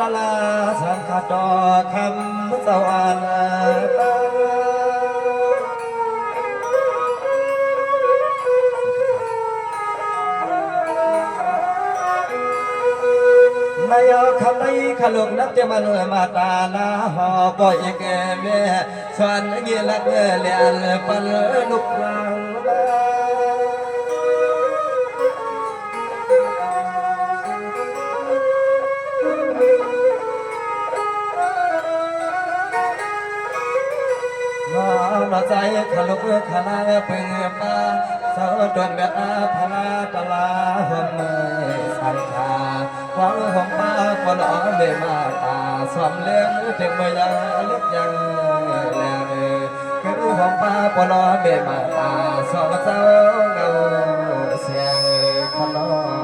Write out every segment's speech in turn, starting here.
ตลาสังขตอคำสวรรค์นายคำในขลุกนับจะมันมาตาลาหอปอยแกแม่สวนเงี้ยละเลียนปันลุกลังน้าใจขลุกขลาเปิงปาสาวดวนแบบพลาตลาหัวเมยสังชาหวังหงป้าคนอ๋อเดมาตาสวมเลี้ยงถึงเมื่อยังเล็กยังแล้วคือหงป้าคนอ๋อเดมาตาสวมเจ้าเงาเสียงคนอ๋อ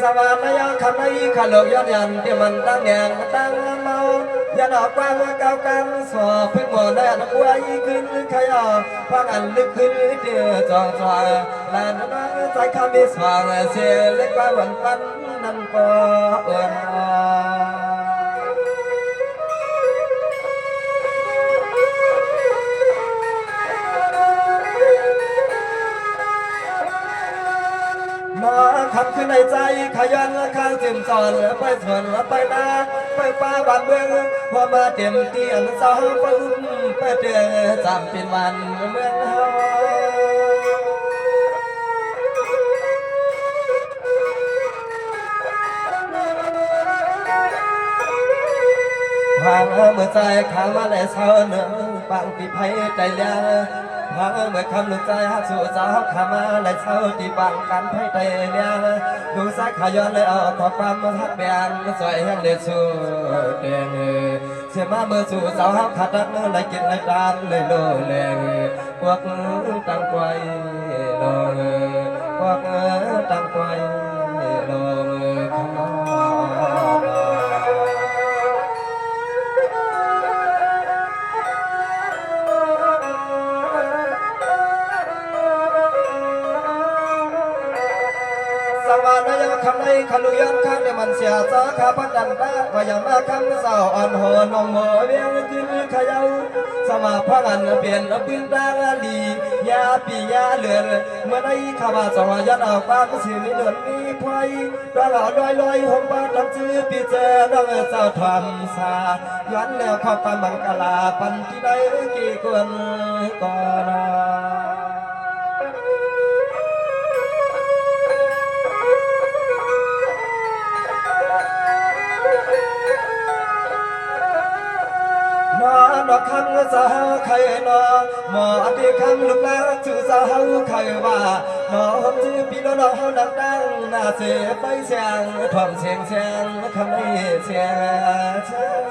สวรรค์ยังคำในขลุกย้อนยันที่มันตั้งแยงตั้งเมาอย่าดอกความเก่ากันสอบเพิ่งหมดแน่นอวยขึ้นขยอพังอันลึกขึ้นเดือจองจอยลานน้องใจคำมีสว่างเสียเล็กกว่าวันปันนั่นก็เอื้อนมาคำขึ้นในใจขยันข้างจิมจอนไปสวนไปนาไปป่าบ้านเมืองพอมาเต็มเตียนสาวไปอุ้มไปเดือจำเป็นวันเมืองเฮาห่างเมื่อใจข้างมาและเศร้าเนื้อบางปีไพ่ใจเลี้ยห่างเมื่อคำหลุดใจหักสู่สาวขามาและเศร้าที่บางกันไพ่ใจเลี้ยดูสักขย้อนเลยเอาขอความหักแบงสวยแห่งเดือดสู่เดือนเสียมาเมื่อสู่สาวขาดรักเลยกินเลยดานเลยโลแรงพวกตั้งไว้โลพวกตั้งไว้โลข้างนอกสวรรค์ยังคำในขลุยันข้างในมันเสียสาขาพันดันตาพยามคำสาวอ่อนหัวนมเวียงขึ้นขยาวสมาพังอันเปลี่ยนปืนตางลียาปียาเลือนเมื่อในข้ามาสองยันออกปากสื่อมีเดือนมีไฟดวงเอาลอยหงบ้านลำจื้อปีเจน้องเจ้าทำสาย้อนแล้วข้าปามังกลาปันที่ใดกี่คนก่อนนอคำสาวใครนอหมอที่คำลูกแล้วชื่อสาวใครว่าหนอผมชื่อพี่น้องเขาดังดังหน้าเสียไปเสียงทอมเสียงเสียงคำไม่เสียง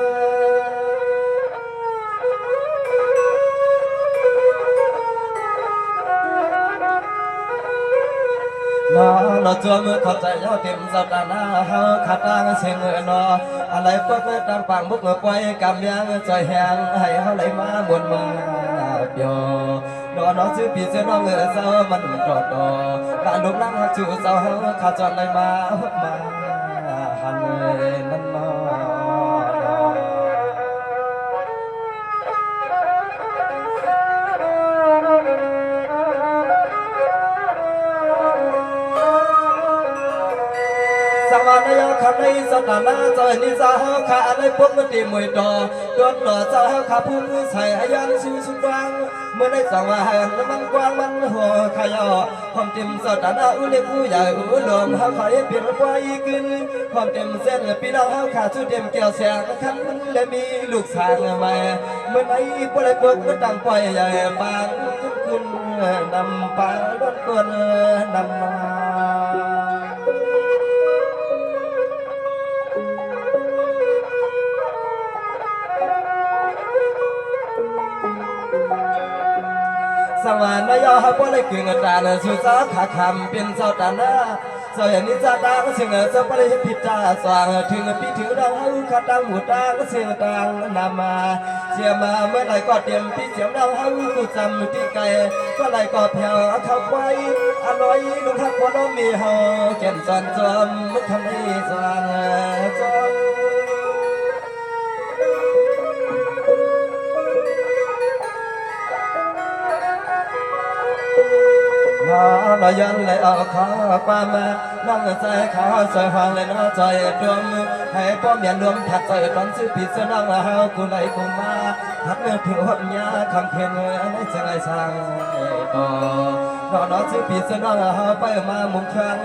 นอจวมเข้าใจยอดเต็มสัปดาห์เฮาขาดทางเสียงนออะไรพวกต่างฝั่งบุกปล่อยกำยังใจแหงให้เฮาไหลมาบนมาเปียวนอชื่อพี่เจ้าน้องเศร้ามันตอดลานลูกนั่งจู่เศร้าเฮาขาดจอดไหลมาหันนั่นนอสวรรค์ยังคำในสถานะใจนิสาขาอะไรพวกมันตีมวยดอโดนหล่อเจ้าขาพุ่งใส่ยันสู่สุดวางเมื่อได้สองหันมันกว้างมันหัวขยอความเต็มสถานะอุเล็กผู้ใหญ่อุลมเขาขายเปลี่ยนไปขึ้นความเต็มเส้นพี่น้องเขาขาดชุดเต็มเกี่ยวแสงขันมันและมีลูกสางมาเมื่อไหร่พวกไรพวกก็ตั้งปล่อยใหญ่บางขึ้นนำปลาล้นก้นนำมาสวรรค์ยอพวกไรกึ่งตาสุสาขาคำเป็นเจ้าตาหน้า เสียนิจาดังเสียงจะไปให้ผิดตาสว่างถึงปีถึงดังหูขัดดังหูดังเสียงดังนามาเสียมาเมื่อไรก็เตรียมพี่เสียงดังหูกูจำที่ไกลก็ไรก็แผ่วขับไว้อร่อยลุงทักพอน้องมีเฮาแก่นจอนจอมทำให้สว่างจอมน้อยยันเลยเอาขาความมานั่งใจขาใจฟังเลยน้อใจดวงให้ป้อมยันรวมถัดใจตอนซื้อผิดเสนองเฮากูไหลกูมาทัดเมื่อถึงหัวยาคำเพียนในใจสร้างต่อน้อซื้อผิดเสนองเฮาไปมามุมข้าง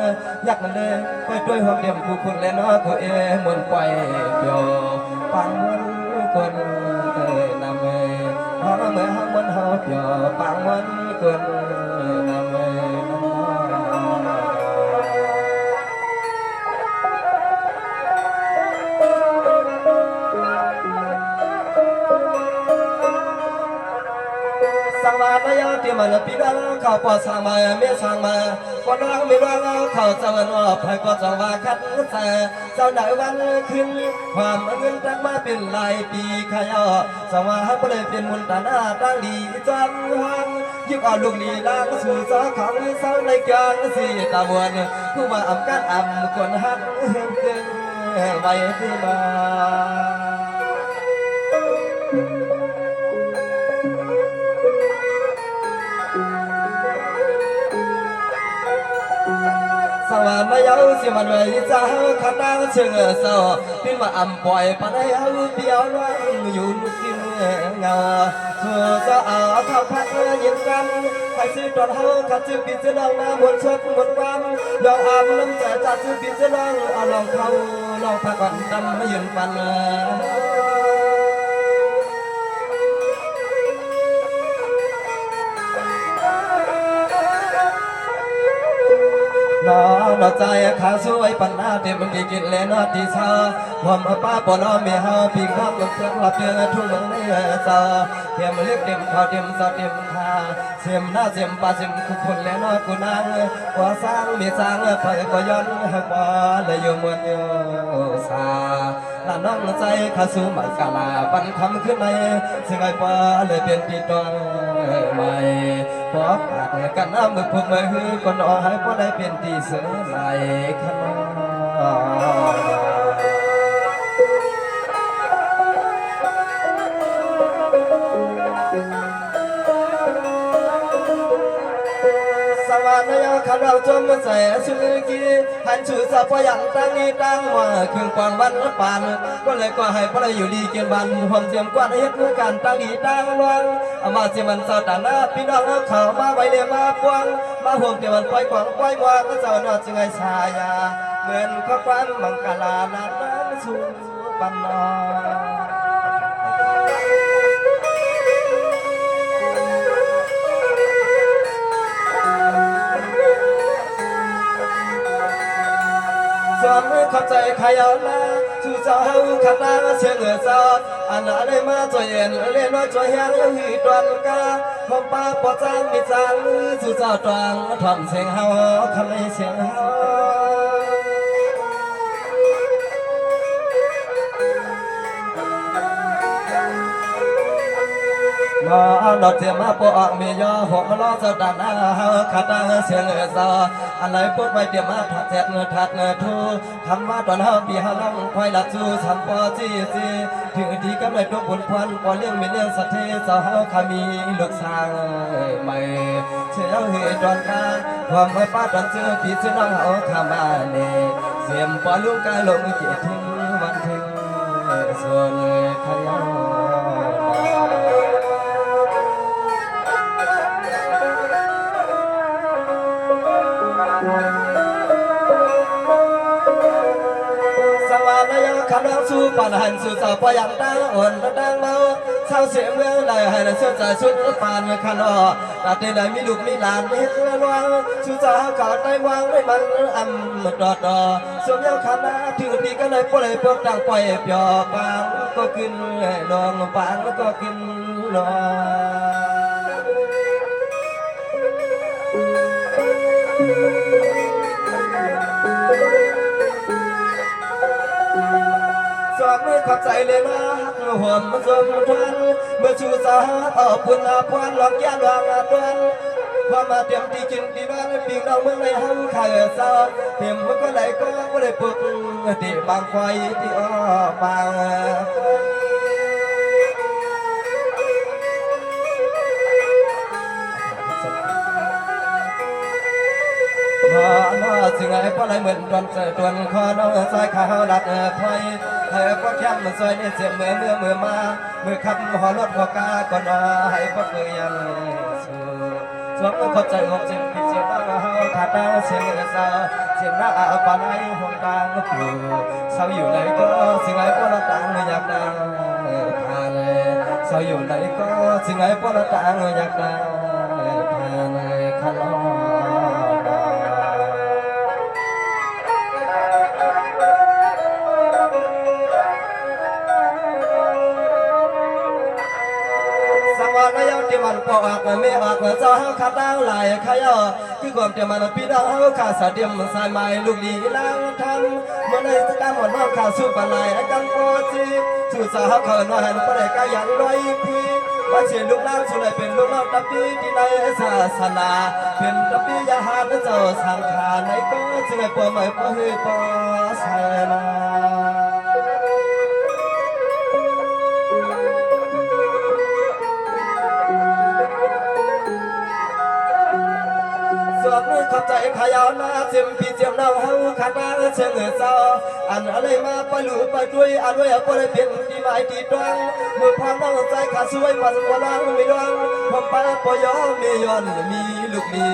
ยักนั่นเลยไปด้วยหัวเดียมกูคุณเลยน้อกูมวนไปเดียวปังมันคนนำเมื่อเมื่อห้องมันเฮาเดียวปังมันคนนำสังวาลยาที่มันปีดังเขาปอสังมาเมียสังมาคนรักไม่รักเขาจะวันว่าใครก็จะว่าคัดแต่เจ้าไหนวันขึ้นความเงินตั้งมาเป็นหลายปีขยอสังวาไม่ได้เป็นมุนตาหน้าตั้งดีจังหันยึดเอาลูกลีล้างสู่สาของเศร้าในการสีตาบวนผู้ว่าอำการอำคนหักเกินไว้ที่มาสวรรค์ไม่เอาสิมันไว้จะเอาขัดดังเชิงเศร้าขึ้นมาอ่ำปล่อยปะได้เอาเดียวน้องอยู่ลุกขึ้นเงาชัวจะเอาข้าวผัดยิงกันใครซื้อตอนเอาขัดซื้อปิดจะลองมาหมดชดหมดความยอมอาบน้ำใจจัดซื้อปิดจะลองเอาลองเข้าลองพักก่อนดำไม่ยืนฟันนอใจขาสวยปันหน้าเต็มกินเลยนอตีเช้าความป้าปนอเมียเฮาปีกความเพื่อนหลับเดือทุ่งเมืองในเศร้าเทียมเล็กเต็มข้าวเต็มซอเต็มข้าเสียมหน้าเสียมปลาเสียมคุกคนแล้วนอกูนางว่าสร้างมีสร้างไฟก็ย้อนว่าเลยอยู่เหมือนอยู่สาละน้องใจขาสูใหม่กาลาปันคำขึ้นในเสียงไอ้ป้าเลยเป็นตีตองใหม่พอผ่านกันน้ำมือพวกมือหือก็นอให้พอได้เป็นตีเสือไหลขนสวรรค์ยาขันเราจมใส่สุกีหันชื่อสัพยันตั้งนี้ตั้งมาคืนกวางวันปานก็เลยก็ให้พระอยู่ดีเกียนบันความเจียมกวาดเฮ็ดเมื่อการตั้งดีตั้งวังมาเสียมันสตานาพี่น้องเขามาไว้เรียมาปวงมาห่วงเตียมันปล่อยกวางปล่อยวางก็เจ้าหน้าจึงไงชายาเหมือนข้อความมังกลานาน้ำสูงปันนอสวมเข้าใจขยาวนาชูเจ้าขัดนาเชื่อเงือจอดอันอะไรมาจอยเอ็นเล่นน้อยจอยยังหีดวนกาของป้าปอจางมีจางชูเจ้าตรังทำเสียงเฮาทำให้เสียงเฮานอเทียมาปอกมียอหกล้อเจ้าดานาเฮาขัดเสียงเอซออะไรปุ๊บไปเตรียมมาถัดแทกถัดทูทำมาตอนเฮาปีเฮาน้องควายหลัดจูทำปอจีจีถึงทีก็ไม่ตกบนควันปอเลี้ยงมีเลี้ยงสัตว์เทเจ้าเฮาขามีลูกสางใหม่เชี่ยวเหตุตอนกาความไม่ป้าตอนเจอพี่เจ้าน้องเฮาขามาเน่เสียมปอลุงกาลงเกียรถึงวันถึงส่วนขยาสวรรค์ยาขันสู้ปันหันสู่เจ้าพยันตั้งอ่อนตั้งเมาเศร้าเสียงเมื่อไรให้เชื่อใจชุดปานขันอตัดเดินมีลูกมีหลานมีเชื้อรวงสู่เจ้าเขาได้วางไม่มันอ่ำดอดสมยาขันถึงทีก็เลยปล่อยพวกต่างปล่อยเปียบางก็ขึ้นนองบางก็ขึ้นนอง มือขอบใจเลยนะหัวมันจมทวนเมื่อชูสาออกปุ่นอาพวนหลอกยาหลอกอาตวนความมาเตรียมที่กินที่นอนปีกเราเมืองในห้องขายซาเตรียมมันก็ไหลก็ได้ปลุกที่บางควายที่อ้อบางสิ่งไอ้พอไรเหมือนตอนเจอตวนคอน้องสายขาวดัดพอยให้พอแคมมันซอยนี่เสียเมื่อมาเมื่อขับหอรถพอกาก่อนนอให้พอเกยยังสู้สวมขอบใจหกจิตพิจิตรเฮาขาดดาวเสียงเศร้าเสียงหน้าปานไอ้ห้องกลางปลูเศร้าอยู่ไหนก็สิ่งไอ้พอละต่างอยากดังผ่านเศร้าอยู่ไหนก็สิ่งไอ้พอละต่างอยากดังผ่านขันล้อนายที่มันปอกไม่ออกเจ้าเฮาขาดาวหลายขยอคือความที่มันปีดาวเฮาขาสะเดียมสายไม้ลูกดีล้างทำเมื่อในสกามวันนอกขาสู้ปลายกันโคจีสู้สาวเขาหน่อยหันประเดกอย่างร้อยพีว่าเชียลูกล้างสุดเลยเป็นลูกน้องตับปีที่ในศาสนาเป็นตับปียาหาเจ้าสังขารในก็จึงปอไม่ปอหือปอสนาขอบใจขยาวนาเสียมพี่เสียมเราเฮาขาดมาเชิงเศร้าอันอะไรมาไปหลุดไปด้วยอันไว้เอาไปเปลี่ยนที่หมายที่ตรังเมื่อพาน้องใจขาดสวยปัสสาวะไม่ดวงผมป้าปอยอมีย้อนมีลูกดี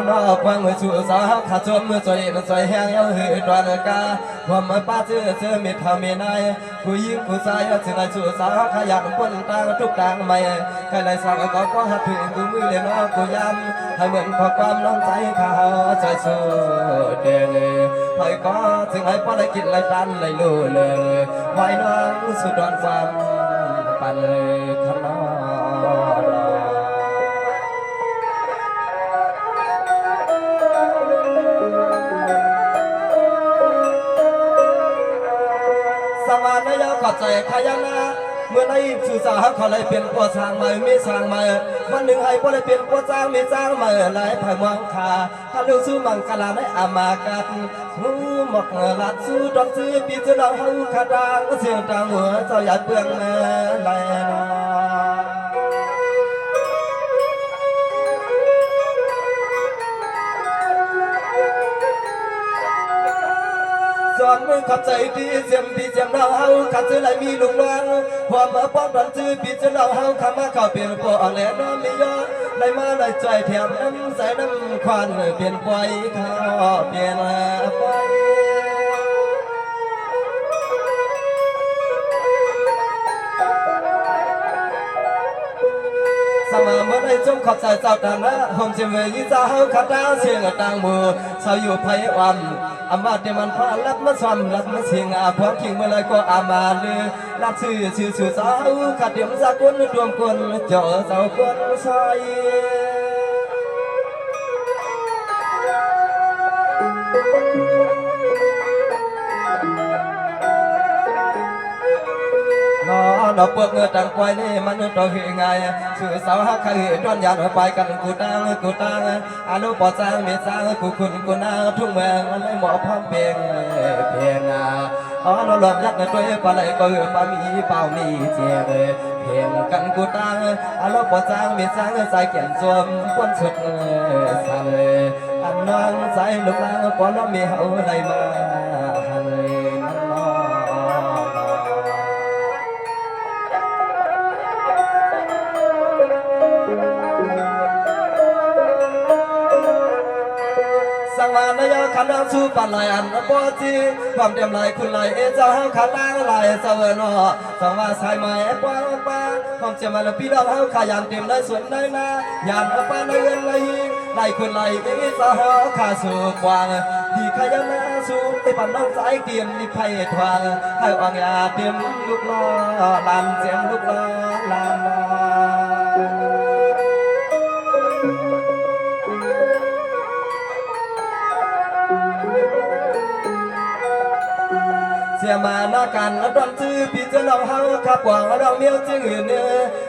นอฟังมือชูสาวขาจมมือใจมันใจแห้งยังหืดวันกาความมาป้าเจอมีทำมีนายผู้หญิงผู้ชายถึงไอ้ชูสาวขยันปนต่างทุกต่างไม่ใครเลยสั่งก็หัดถึงกูมือเลี้ยงกูย้ำให้เหมือนขอความน้องใจข้าใจสู้เด่นไปก็ถึงไอ้ป้าเลยกินเลยตันเลยลู่เลยไว้น้องสุดดอนความปั่นเลยขนอสวรรค์นายขอบใจขยันนะเมื่อในสื่อสารเขาเลยเป็นผู้สร้างใหม่มีสร้างใหม่วันหนึ่งให้ผู้เลยเป็นผู้สร้างมีสร้างใหม่หลายภายมังคาถ้าเรื่องสู้มังกรในอามากัดสู้หมกลัดสู้ดอกซื้อปีเจ้าเราขาดางเสียงตาหัวเจ้าหยาดเปลืองไหลสอนมือขับใจดีเสียมพี่เสียมเราเฮาขัดซื้อไหลมีลูกน้องพอมาป้องกันซื้อพี่เจ้าเราเฮาขามาเข้าเปลี่ยนปอแหลมน้ำมียอได้มาได้ใจแถมน้ำใส่น้ำควันเปลี่ยนปล่อยข้าเปลี่ยนไปสมาเมื่อในจงขอบใจเจ้าตานะผมจะเมื่อยิ่งจะเฮาขัดดาวเสียงต่างมือสาวอยู่ไพ่วันอามาเดมันพาลับมาซ้ำลับมาเสียงอาพร้อมคิงเมื่อไรก็อามาเลยลับชื่อสาวขัดเดียมสากุลรวมคนเจาะเจ้าคนใส่ดอกเปลือกเงือต่างควายนี่มันตัวเหไงสื่อสาวฮักใครต้นยานไปกันกูตังอานุปอสร้างเมสร้างกูคุณกูนาทุ่งเมืองไม่เหมาะพร้อมเพียงเราหลอกยักษ์ตัวปลาไหลก็ปลามีเปล่ามีเจียงเพียงกันกูตังอานุปอสร้างเมสร้างสายเขียนสวมปนสุดสั่นอันน้องใจลูกลางปอนน้องมีเฮาไหลมาสังวานายขันดังสู้ปันลายอันปอจีความเดียมลายคุณลายเจ้าเฮาขันดังลายเจ้าเวนอสังวาสายไม้ปวางป้าความเจียมันพี่ดอกเฮาขยันเต็มได้ส่วนได้นายานป้าในเงินลายคุณลายเจ้าเฮาขาสู่กวางที่ขยันสู้ไอ้ปันน้องสายเตียมที่ไผ่ทวางให้อ่างยาเตียมลูกล้อลานเสียงลูกล้อลาน เสียมาหน้ากันดอนซื้อพี่จะลองเฮาขับหวังเราเมียวจื้อเนื้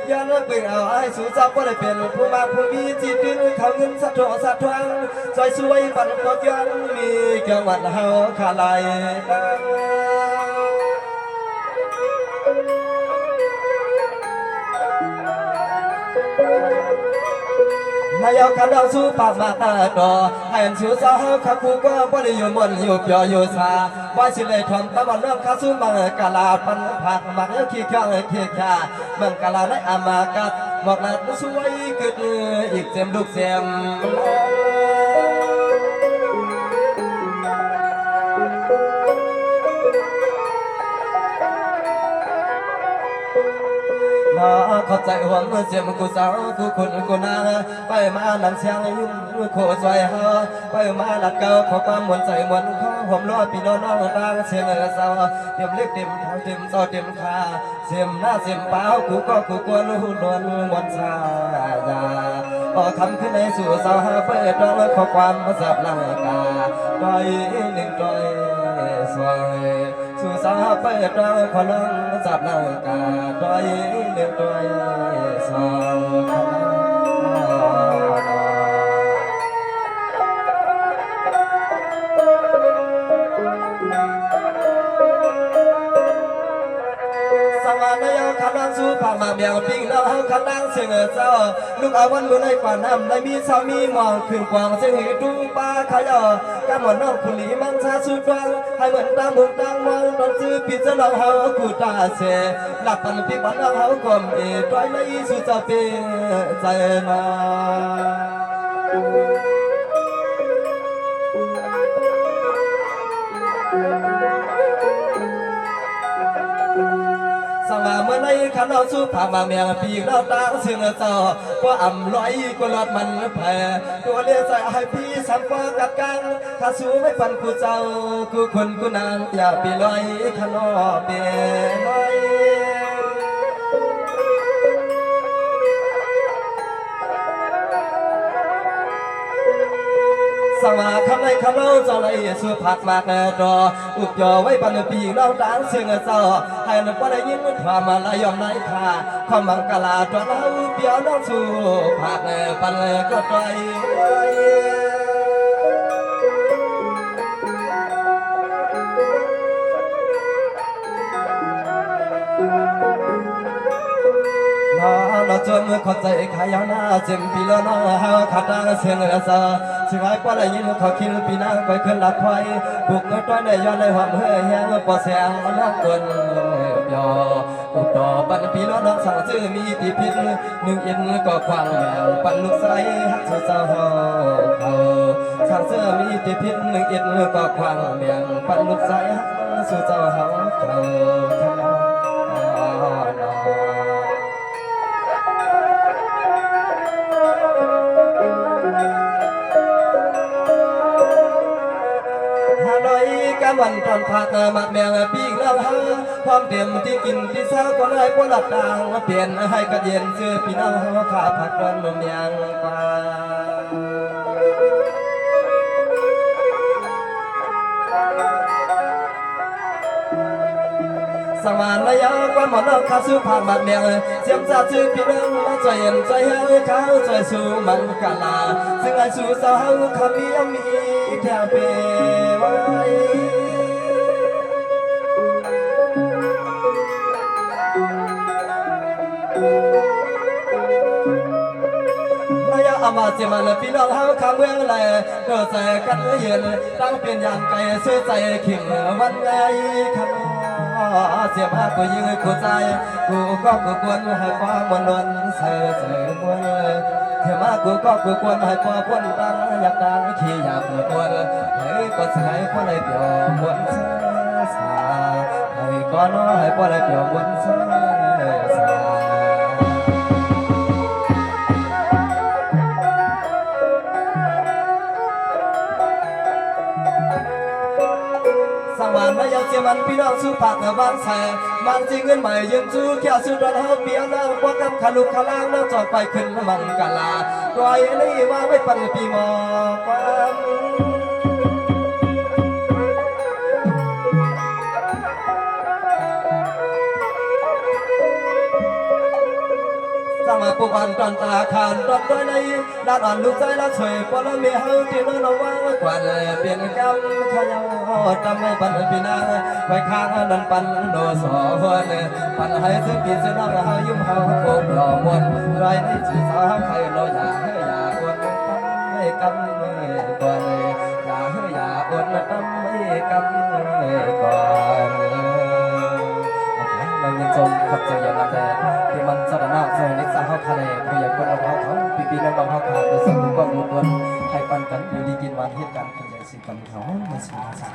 อย่าเลิกเบิ่งเอาไอ้สู่เจ้าก็ได้เป็นผู้มาผู้มีจิตดินเขาเงินสะทอสะทวงซอยช่วยปันปอกยันมีเกี่ยววัดเฮาขาลายดังนายเอาขันเอาสู้ปากมาตาดอให้อันสู้สาวขับคู่ก็บ่ได้อยู่มนอยู่เปียวอยู่สาว่าสิเลยทอมตะวันเริ่มข้าสู้มังกะลาปันผักมักขี้ข้างขี้ข้ามังกะลาได้อามากัดบอกนัดสวยกึดอีกเต็มลูกเสียมเข้าใจห่วงเสียมกูสาวกูคนกูนาไปมาหนังเสียงยุ่งโคสวยฮะไปมาหลักเก่าขอความมวลใจมวลข้อผมรอพี่น้องน้องต่างเสียงเศร้าเต็มเล็กเต็มทางเต็มซอเต็มขาเสียมหน้าเสียมเปล่ากูก็กูกลัวรู้นวลมวลชายาพอคำขึ้นในสู่สาวเปิดร้องขอความมาสับลังกาดอยหนึ่งดอยสวยสู่สาวเปิดร้องขอร้องสับลังกาดอยหนึ่งดอยสวยขันนางสู้ผ่ามาเมียงปิ้งน้องขันนางเสียงเจ้าลูกอาวันมือในกว่าน้ำในมีสามีมองคืนกวางเสียงหิดูป้าขยอกำหมอนน้องคุณหลีมังชาสุดฟังให้เหมือนตามุงตังมองตอนซื้อปิดจะน้องเฮากูตาเสหลับปันปีบันน้องเฮากลมเอตรอยเลยสุดจะเป็นใจนาสังมาเมื่อในขันเราสู้ผ่ามาเมียงปีเราตาเสียงเจ้าก็อ่ำลอยก็ลอดมันแผ่ตัวเลี้ยใจให้พี่สัมปอกับกันถ้าสู้ไม่ปันกูเจ้ากูคนกูนางอย่าไปลอยขันนอเปียลอยสังมาคำในคำเราเจ้าเลยสู้ผักมากดออุบย่อไว้ปันปีเราตาเสียงเจ้าให้เราก็ได้ยินความมาลายอมในขาความมังกลาตัวเราเปียวน้องสู้ผักปันก็ใจเราจนเข้าใจขายหน้าเจ็มปีแล้วน้องเฮาขัดดังเสียงเสาสิไว้ปะได้ยินเขาคิดปีน้าคอยขึ้นหลักไฟบุกเงยต้อยในย้อนในความเฮ่ยแห้งปอแสงน้องคนยอตุกต่อปันปีแล้วน้องสั่งซื้อมีตีพิษหนึ่งอินก็ควางแมวปันลูกใสฮักสุดเศร้าเขาสั่งซื้อมีตีพิษหนึ่งอินก็ควางแมวปันลูกใสฮักสุดเศร้าเขาวันตอนพาเธอมาแมงปีกแล้วฮะความเต็มที่กินที่เช้าก็เลยพวกหลับต่างเปลี่ยนให้กระเย็นซื้อพี่น้องข้าผักร้อนนมยางปลาสมานระยะกว่าหมอนข้าสู้ผ่านบาดแมงเสียมซาซื้อพี่น้องมาใจเย็นใจเฮาข้าวใจสู้มันกะลาซึ่งไอ้สู้สาวคำนี้ยังมีแถวเปไว้อามาเจมันพี่น้องเฮาข้างเมืองแลเกิดใจกันเย็นตั้งเป็นอย่างไก่เสื้อใจขิงวันไงคำเสียมากูยิงกูใจกูก็กูควรให้ความมนวนเสือเสือมวนเสียมากูก็กูควรให้ความพ้นตั้งอยากดังขี้อยากมวนให้ก็ใช้พอเลยเปียวมวนเสือสาให้ก็น้อให้พอเลยเปียวมวนเสือสาสังวานไม่อยากเสียมันพี่น้องสู้ปากกับบ้านแสบางจริงเงินใหม่ยืมสู้แค่สู้รถเฮาเปียน้ำว่ากับขาลุกขาล่างแล้วจอดไปขึ้นมังกลาปล่อยนี่ว่าไม่ปันปีหมอกความ อ่อนตอนตาขานตอนด้วยในด้านอ่อนลูกใจละสวยปอละเมียเฮาที่นั่นว่างกว่าเปลี่ยนกำขยาวจำไม่ปันปีนาไว้ข้างนั้นปันโนสอวันปันให้เสื้อปีเสื้อน้องเฮายุ่มเฮาโคบหล่อมวนไรให้จีสาวใครเราอย่าอวดไม่กำก่อนอย่าอวดไม่กำก่อนเรายังจมขับใจอย่างนั้นแต่ที่มันสระนาเสนิสาเขาทะเลผู้ใหญ่คนเราเขาปีน้องเขาขาดโดยสมบูรณ์ก็รู้ควรให้ปันกันอยู่ดีกินวันเหตุการณ์ขยายสิกันเขาไม่สิมาสา